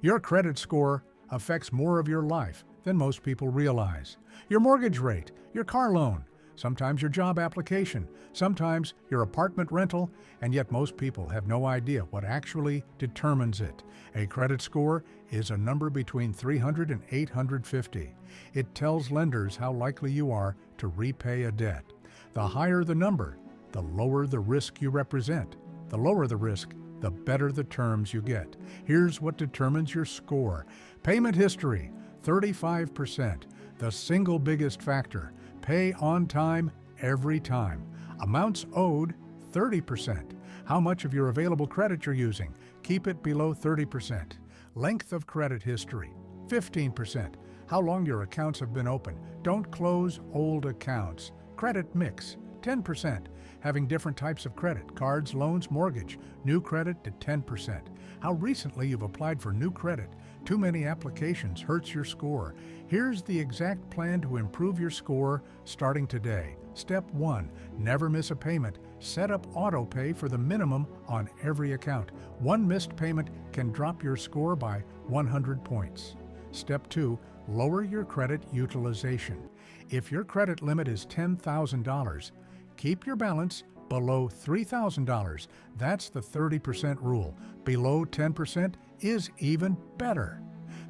Your credit score affects more of your life than most people realize. Your mortgage rate, your car loan, sometimes your job application, sometimes your apartment rental, and yet most people have no idea what actually determines it. A credit score is a number between 300 and 850. It tells lenders how likely you are to repay a debt. The higher the number, the lower the risk you represent. The lower the risk, the better the terms you get. Here's what determines your score. Payment history, 35%. The single biggest factor. Pay on time, every time. Amounts owed, 30%. How much of your available credit you're using. Keep it below 30%. Length of credit history, 15%. How long your accounts have been open. Don't close old accounts. Credit mix, 10%. Having different types of credit, cards, loans, mortgage. New credit to 10%. How recently you've applied for new credit. Too many applications hurts your score. Here's the exact plan to improve your score starting today. Step 1. Never miss a payment. Set up auto pay for the minimum on every account. One missed payment can drop your score by 100 points. Step 2. Lower your credit utilization. If your credit limit is $10,000, keep your balance below $3,000. That's the 30% rule. Below 10% is even better.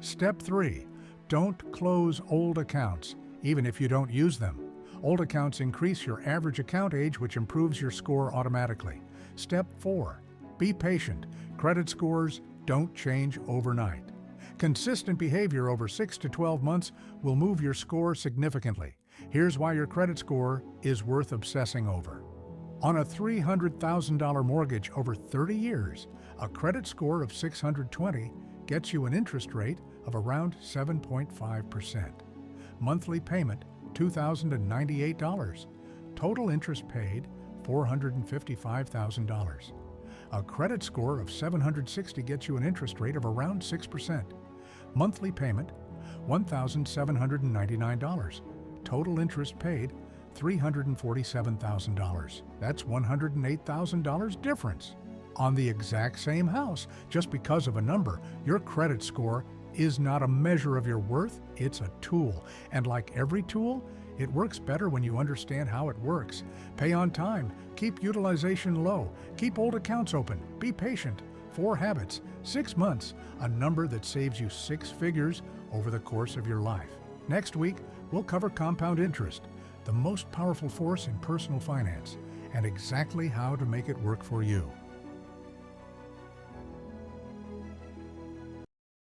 Step 3. Don't close old accounts, even if you don't use them. Old accounts increase your average account age, which improves your score automatically. Step 4. Be patient. Credit scores don't change overnight. Consistent behavior over 6 to 12 months will move your score significantly. Here's why your credit score is worth obsessing over. On a $300,000 mortgage over 30 years, a credit score of 620 gets you an interest rate of around 7.5%. Monthly payment, $2,098. Total interest paid, $455,000. A credit score of 760 gets you an interest rate of around 6%. Monthly payment, $1,799. Total interest paid, $347,000. That's $108,000 difference. On the exact same house, just because of a number, your credit score is not a measure of your worth, it's a tool. And like every tool, it works better when you understand how it works. Pay on time, keep utilization low, keep old accounts open, be patient. 4 habits, 6 months, a number that saves you 6 figures over the course of your life. Next week, we'll cover compound interest, the most powerful force in personal finance, and exactly how to make it work for you.